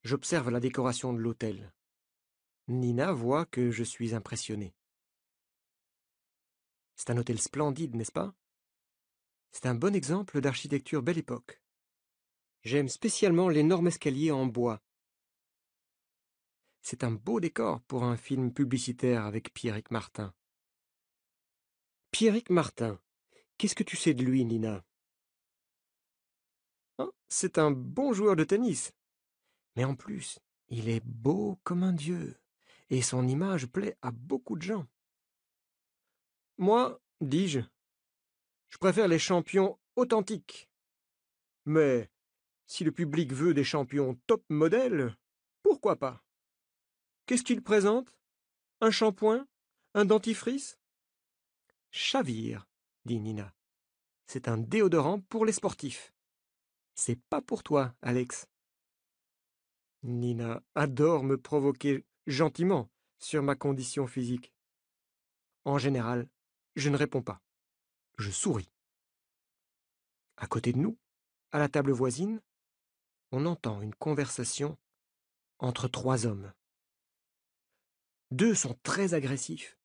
J'observe la décoration de l'hôtel. Nina voit que je suis impressionné. C'est un hôtel splendide, n'est-ce pas? C'est un bon exemple d'architecture belle époque. J'aime spécialement l'énorme escalier en bois. C'est un beau décor pour un film publicitaire avec Pierrick Martin. Pierrick Martin, qu'est-ce que tu sais de lui, Nina? Hein, c'est un bon joueur de tennis. Mais en plus, il est beau comme un dieu, et son image plaît à beaucoup de gens. Moi, dis-je, je préfère les champions authentiques. Mais si le public veut des champions top modèles, pourquoi pas? Qu'est-ce qu'il présente? Un shampoing? Un dentifrice? Chavire, dit Nina. C'est un déodorant pour les sportifs. C'est pas pour toi, Alex. Nina adore me provoquer gentiment sur ma condition physique. En général, je ne réponds pas. Je souris. À côté de nous, à la table voisine, on entend une conversation entre trois hommes. Deux sont très agressifs.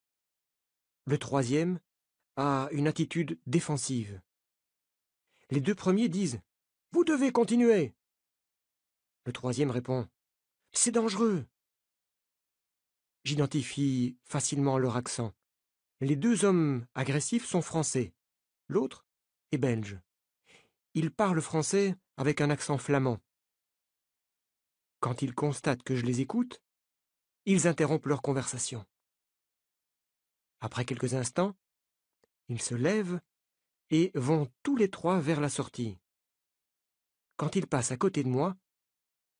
Le troisième a une attitude défensive. Les deux premiers disent « Vous devez continuer !» Le troisième répond « C'est dangereux !» J'identifie facilement leur accent. Les deux hommes agressifs sont français. L'autre est belge. Ils parlent français avec un accent flamand. Quand ils constatent que je les écoute, ils interrompent leur conversation. Après quelques instants, ils se lèvent et vont tous les trois vers la sortie. Quand ils passent à côté de moi,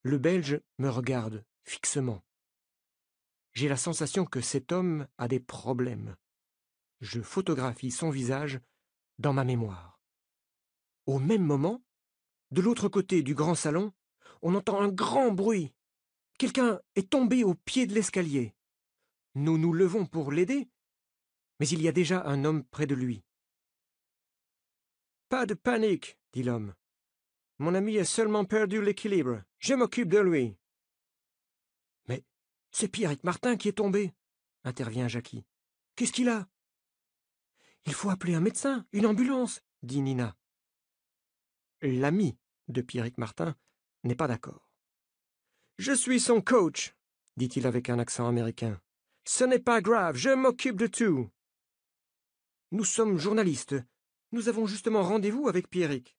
le Belge me regarde fixement. J'ai la sensation que cet homme a des problèmes. Je photographie son visage dans ma mémoire. Au même moment, de l'autre côté du grand salon, on entend un grand bruit. Quelqu'un est tombé au pied de l'escalier. Nous nous levons pour l'aider, mais il y a déjà un homme près de lui. Pas de panique, dit l'homme. Mon ami a seulement perdu l'équilibre. Je m'occupe de lui. Mais c'est Pierrick Martin qui est tombé, intervient Jackie. Qu'est-ce qu'il a? Il faut appeler un médecin, une ambulance, dit Nina. L'ami de Pierrick Martin n'est pas d'accord. Je suis son coach, dit-il avec un accent américain. Ce n'est pas grave, je m'occupe de tout. Nous sommes journalistes. Nous avons justement rendez-vous avec Pierrick.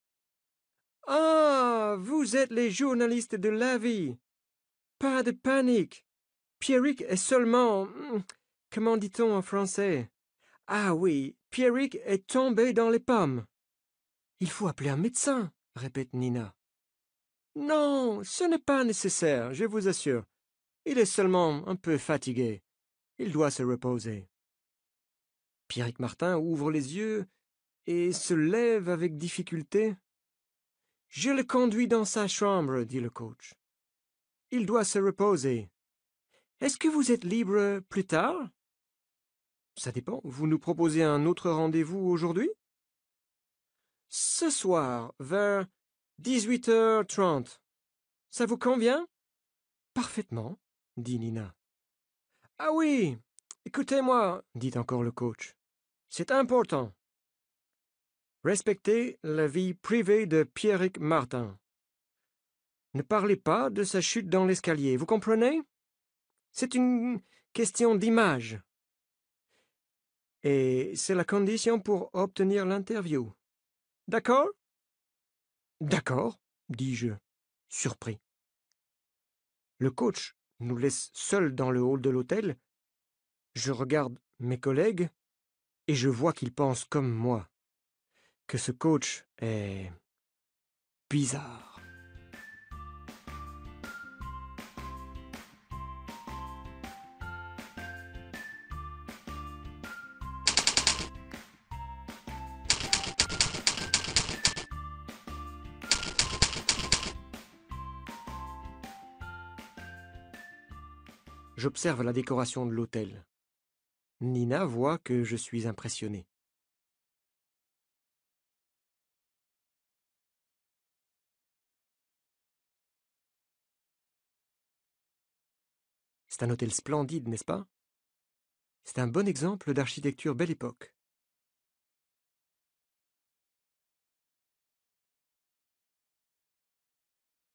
Ah, vous êtes les journalistes de la vie. Pas de panique. Pierrick est seulement... Comment dit-on en français? Ah oui, Pierrick est tombé dans les pommes. Il faut appeler un médecin, répète Nina. Non, ce n'est pas nécessaire, je vous assure. Il est seulement un peu fatigué. Il doit se reposer. Pierrick Martin ouvre les yeux et se lève avec difficulté. Je le conduis dans sa chambre, dit le coach. Il doit se reposer. Est-ce que vous êtes libre plus tard? Ça dépend. Vous nous proposez un autre rendez-vous aujourd'hui? Ce soir, vers 18h30. Ça vous convient? Parfaitement, dit Nina. Ah oui, écoutez-moi, dit encore le coach. C'est important. Respectez la vie privée de Pierrick Martin. Ne parlez pas de sa chute dans l'escalier, vous comprenez? C'est une question d'image. Et c'est la condition pour obtenir l'interview. D'accord? D'accord, dis-je, surpris. Le coach nous laisse seuls dans le hall de l'hôtel. Je regarde mes collègues et je vois qu'ils pensent comme moi, que ce coach est bizarre. J'observe la décoration de l'hôtel. Nina voit que je suis impressionné. C'est un hôtel splendide, n'est-ce pas? C'est un bon exemple d'architecture belle époque.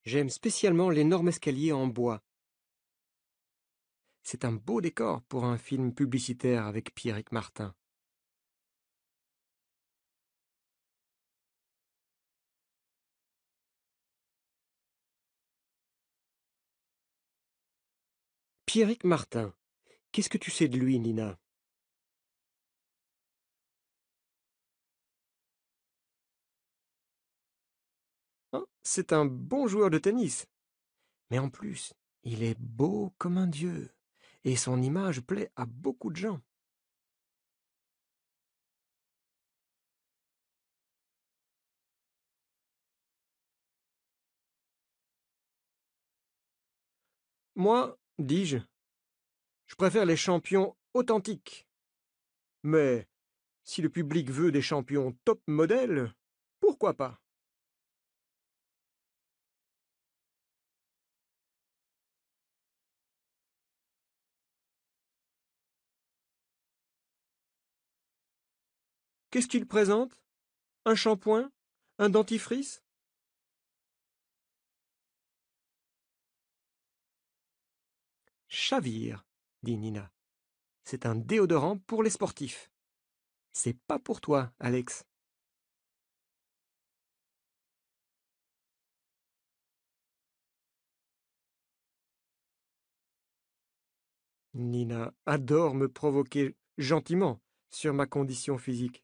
J'aime spécialement l'énorme escalier en bois. C'est un beau décor pour un film publicitaire avec Pierrick Martin. Pierrick Martin, qu'est-ce que tu sais de lui, Nina? Hein, c'est un bon joueur de tennis. Mais en plus, il est beau comme un dieu. Et son image plaît à beaucoup de gens. Moi, dis-je, je préfère les champions authentiques. Mais si le public veut des champions top modèles, pourquoi pas? Qu'est-ce qu'il présente? Un shampoing? Un dentifrice? Chavire, dit Nina. C'est un déodorant pour les sportifs. C'est pas pour toi, Alex. Nina adore me provoquer gentiment sur ma condition physique.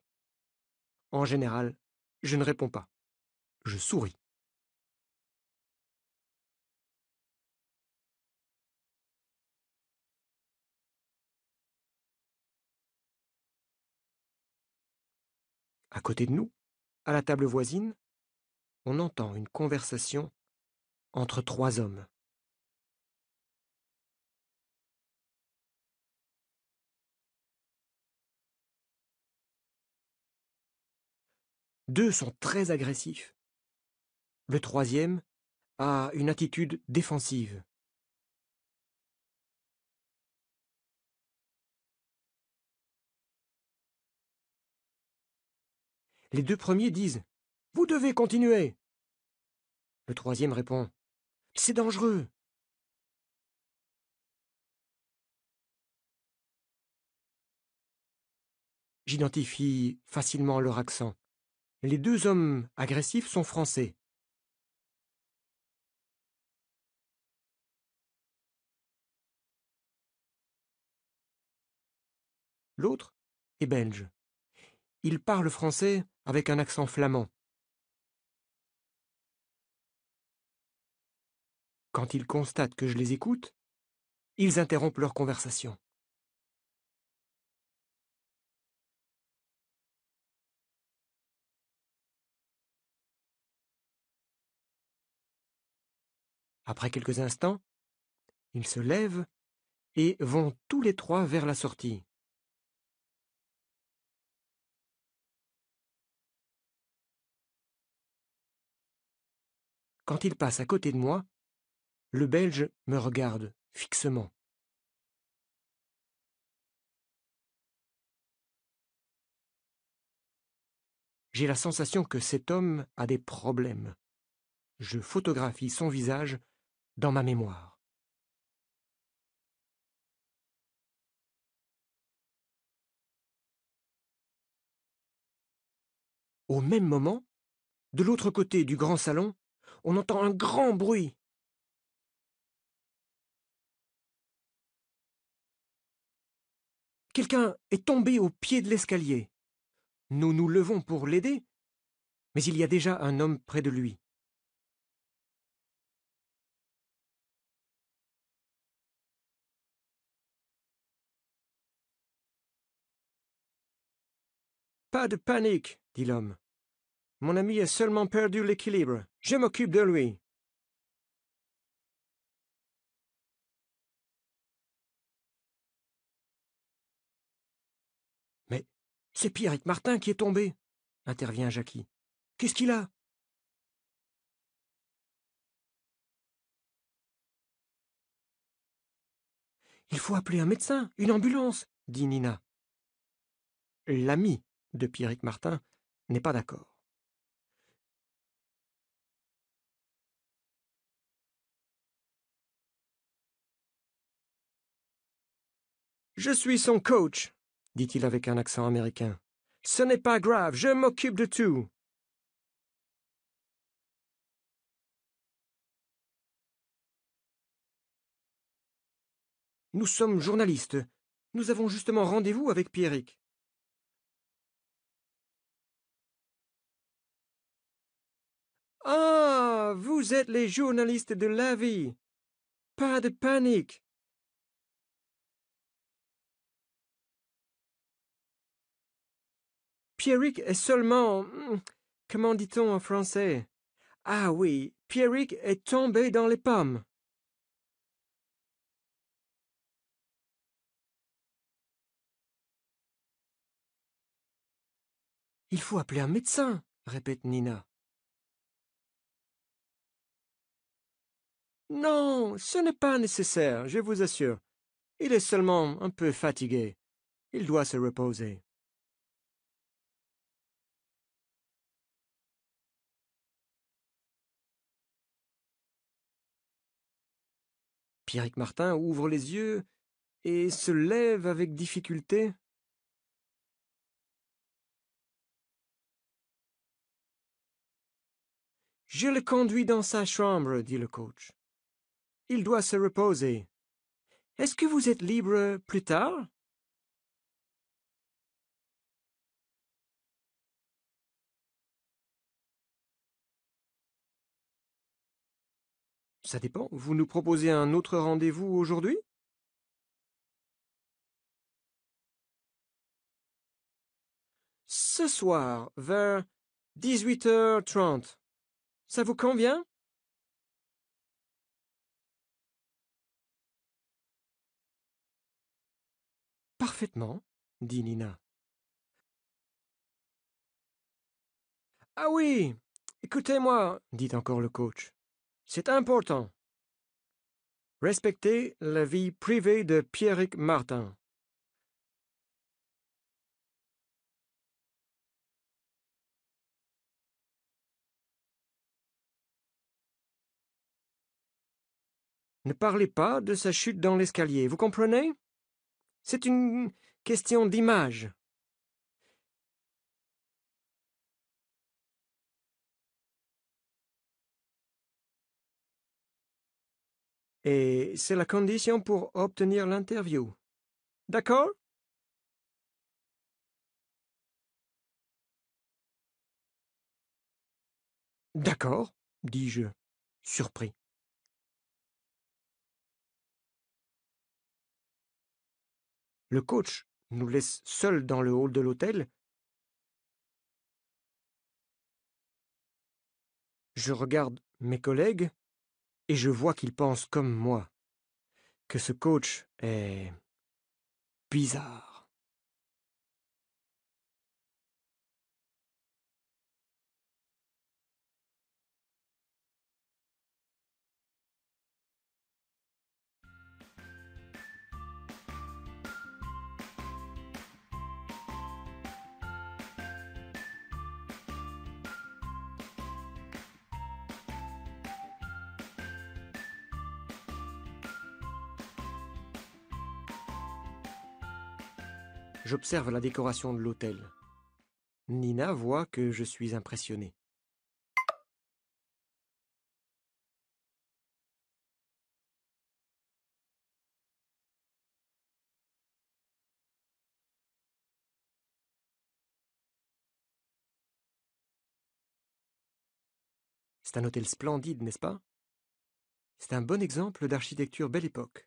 En général, je ne réponds pas. Je souris. À côté de nous, à la table voisine, on entend une conversation entre trois hommes. Deux sont très agressifs. Le troisième a une attitude défensive. Les deux premiers disent: Vous devez continuer. Le troisième répond: C'est dangereux. J'identifie facilement leur accent. Les deux hommes agressifs sont français. L'autre est belge. Il parle français avec un accent flamand. Quand ils constatent que je les écoute, ils interrompent leur conversation. Après quelques instants, ils se lèvent et vont tous les trois vers la sortie. Quand ils passent à côté de moi, le Belge me regarde fixement. J'ai la sensation que cet homme a des problèmes. Je photographie son visage dans ma mémoire. Au même moment, de l'autre côté du grand salon, on entend un grand bruit. Quelqu'un est tombé au pied de l'escalier. Nous nous levons pour l'aider, mais il y a déjà un homme près de lui. Pas de panique, dit l'homme. Mon ami a seulement perdu l'équilibre. Je m'occupe de lui. Mais c'est Pierrick Martin qui est tombé, intervient Jackie. Qu'est-ce qu'il a? Il faut appeler un médecin, une ambulance, dit Nina. L'ami de Pierrick Martin n'est pas d'accord. Je suis son coach, dit-il avec un accent américain. Ce n'est pas grave, je m'occupe de tout. Nous sommes journalistes. Nous avons justement rendez-vous avec Pierrick. Ah, vous êtes les journalistes de la vie. Pas de panique. Pierrick est seulement... Comment dit-on en français? Ah oui, Pierrick est tombé dans les pommes. Il faut appeler un médecin, répète Nina. Non, ce n'est pas nécessaire, je vous assure. Il est seulement un peu fatigué. Il doit se reposer. Pierrick Martin ouvre les yeux et se lève avec difficulté. Je le conduis dans sa chambre, dit le coach. Il doit se reposer. Est-ce que vous êtes libre plus tard? Ça dépend. Vous nous proposez un autre rendez-vous aujourd'hui? Ce soir, vers 18h30. Ça vous convient? Parfaitement, dit Nina. Ah oui, écoutez-moi, dit encore le coach. C'est important. Respectez la vie privée de Pierrick Martin. Ne parlez pas de sa chute dans l'escalier, vous comprenez? C'est une question d'image. Et c'est la condition pour obtenir l'interview. D'accord? D'accord, dis-je, surpris. Le coach nous laisse seuls dans le hall de l'hôtel. Je regarde mes collègues et je vois qu'ils pensent comme moi, que ce coach est bizarre. J'observe la décoration de l'hôtel. Nina voit que je suis impressionné. C'est un hôtel splendide, n'est-ce pas? C'est un bon exemple d'architecture belle époque.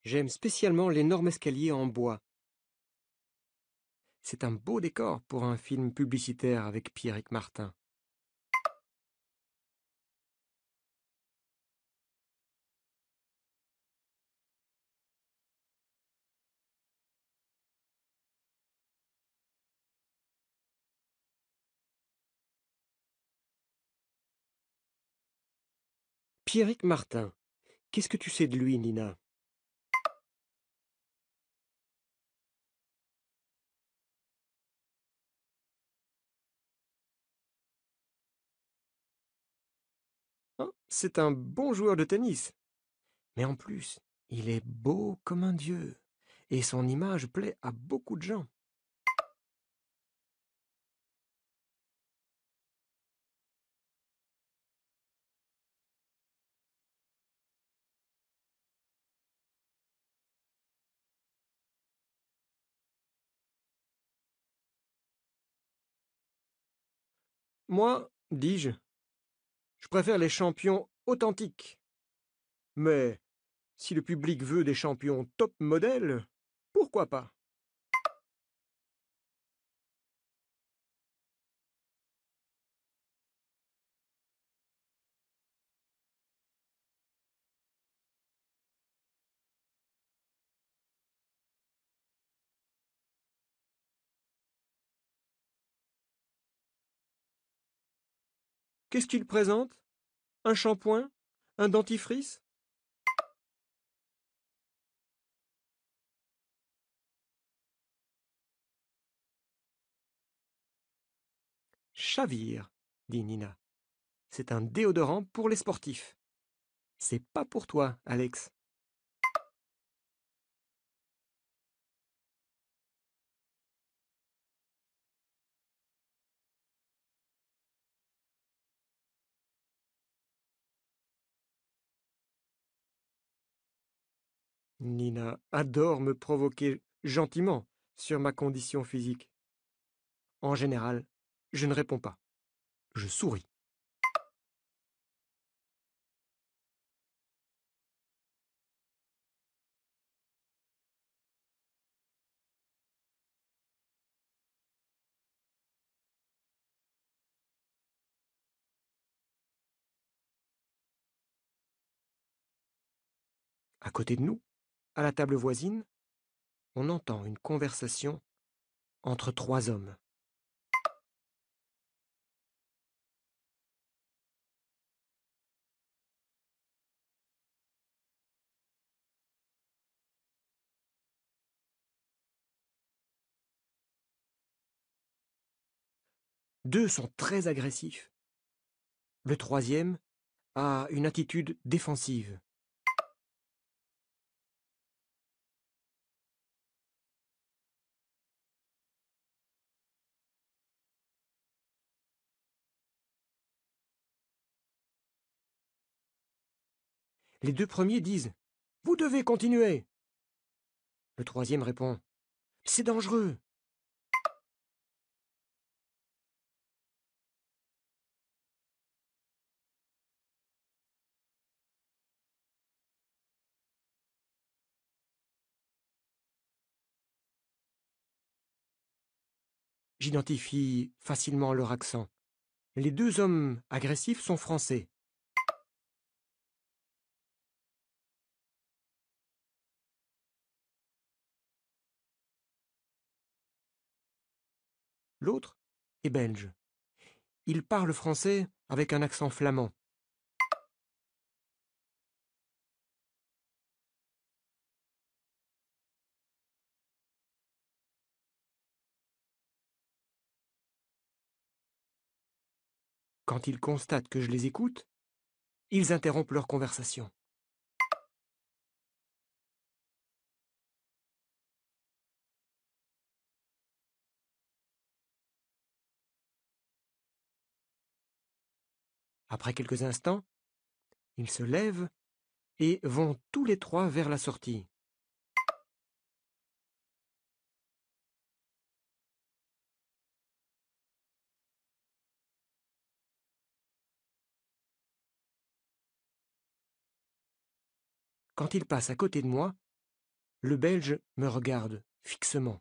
J'aime spécialement l'énorme escalier en bois. C'est un beau décor pour un film publicitaire avec Pierrick Martin. Pierrick Martin. Qu'est-ce que tu sais de lui, Nina? Hein, c'est un bon joueur de tennis. Mais en plus, il est beau comme un dieu. Et son image plaît à beaucoup de gens. Moi, dis-je, je préfère les champions authentiques. Mais si le public veut des champions top modèles, pourquoi pas? Qu'est-ce qu'il présente? Un shampoing? Un dentifrice? Chavire, dit Nina. C'est un déodorant pour les sportifs. C'est pas pour toi, Alex. Nina adore me provoquer gentiment sur ma condition physique. En général, je ne réponds pas. Je souris. À côté de nous, à la table voisine, on entend une conversation entre trois hommes. Deux sont très agressifs. Le troisième a une attitude défensive. Les deux premiers disent: Vous devez continuer. Le troisième répond: C'est dangereux. J'identifie facilement leur accent. Les deux hommes agressifs sont français. L'autre est belge. Il parle français avec un accent flamand. Quand ils constatent que je les écoute, ils interrompent leur conversation. Après quelques instants, ils se lèvent et vont tous les trois vers la sortie. Quand ils passent à côté de moi, le Belge me regarde fixement.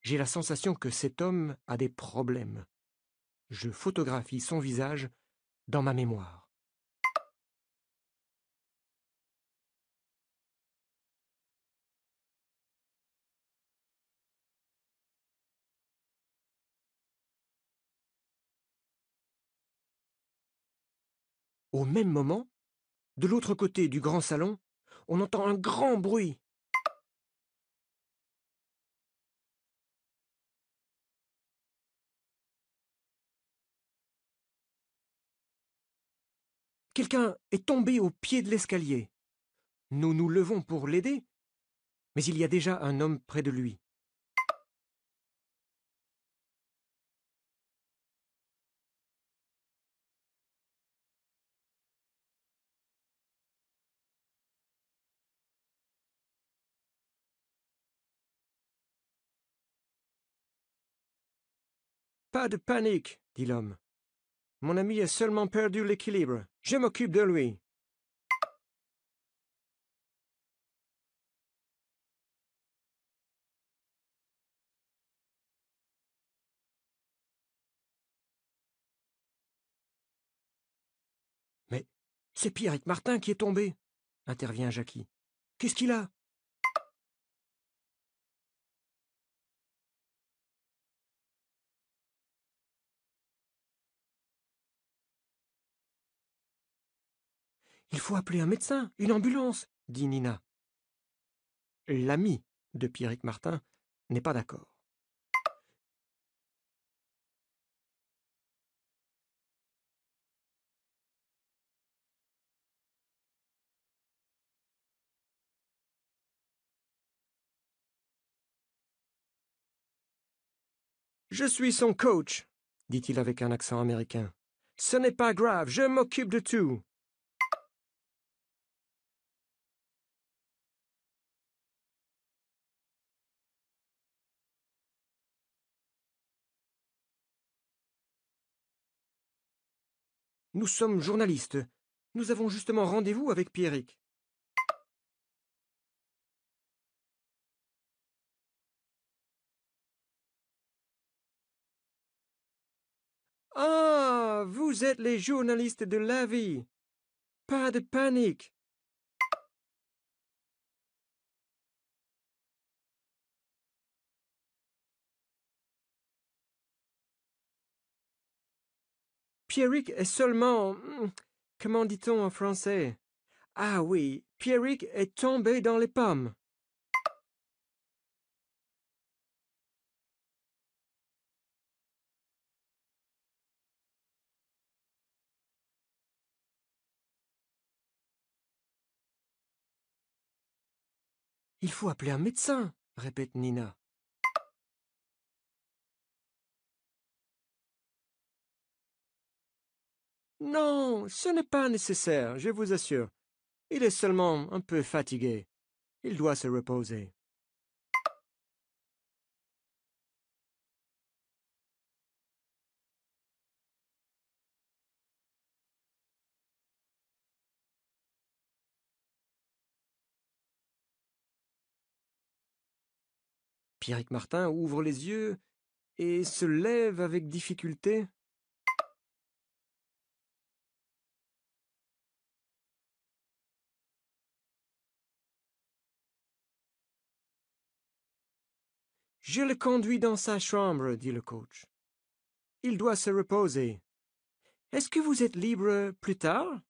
J'ai la sensation que cet homme a des problèmes. Je photographie son visage dans ma mémoire. Au même moment, de l'autre côté du grand salon, on entend un grand bruit. Quelqu'un est tombé au pied de l'escalier. Nous nous levons pour l'aider, mais il y a déjà un homme près de lui. Pas de panique, dit l'homme. Mon ami a seulement perdu l'équilibre. Je m'occupe de lui. Mais c'est Pierrick Martin qui est tombé, intervient Jackie. Qu'est-ce qu'il a? Il faut appeler un médecin, une ambulance, dit Nina. L'ami de Pierrick Martin n'est pas d'accord. Je suis son coach, dit-il avec un accent américain. Ce n'est pas grave, je m'occupe de tout. Nous sommes journalistes. Nous avons justement rendez-vous avec Pierrick. Ah, vous êtes les journalistes de la vie. Pas de panique. Pierrick est seulement... Comment dit-on en français? Ah oui, Pierrick est tombé dans les pommes. Il faut appeler un médecin, répète Nina. Non, ce n'est pas nécessaire, je vous assure. Il est seulement un peu fatigué. Il doit se reposer. Pierrick Martin ouvre les yeux et se lève avec difficulté. Je le conduis dans sa chambre, dit le coach. Il doit se reposer. Est-ce que vous êtes libre plus tard?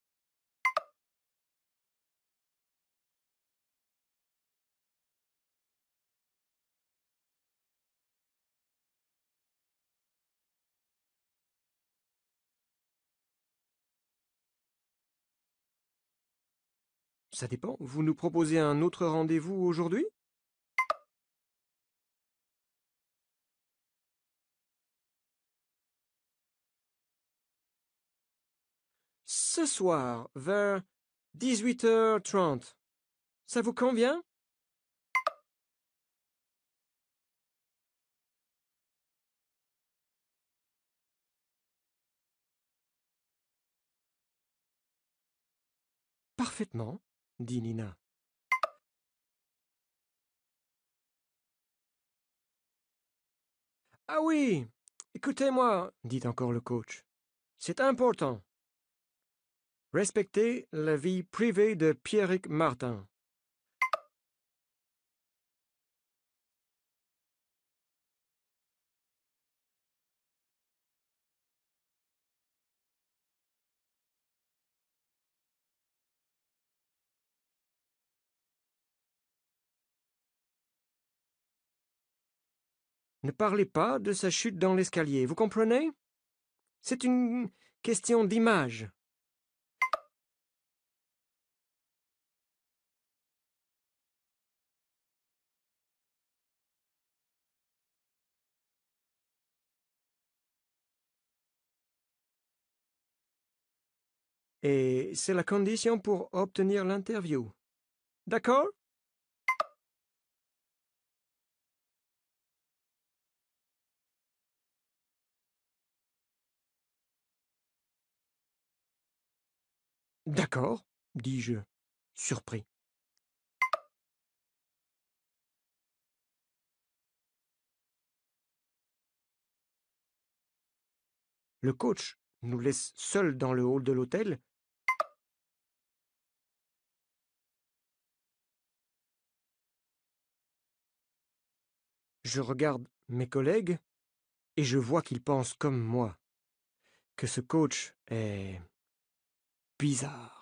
Ça dépend. Vous nous proposez un autre rendez-vous aujourd'hui? Ce soir, vers 18h30. Ça vous convient? Parfaitement, dit Nina. Ah oui, écoutez-moi, dit encore le coach. C'est important. Respectez la vie privée de Pierrick Martin. Ne parlez pas de sa chute dans l'escalier, vous comprenez? C'est une question d'image. Et c'est la condition pour obtenir l'interview. D'accord? D'accord, dis-je, surpris. Le coach nous laisse seuls dans le hall de l'hôtel. Je regarde mes collègues et je vois qu'ils pensent comme moi, que ce coach est bizarre.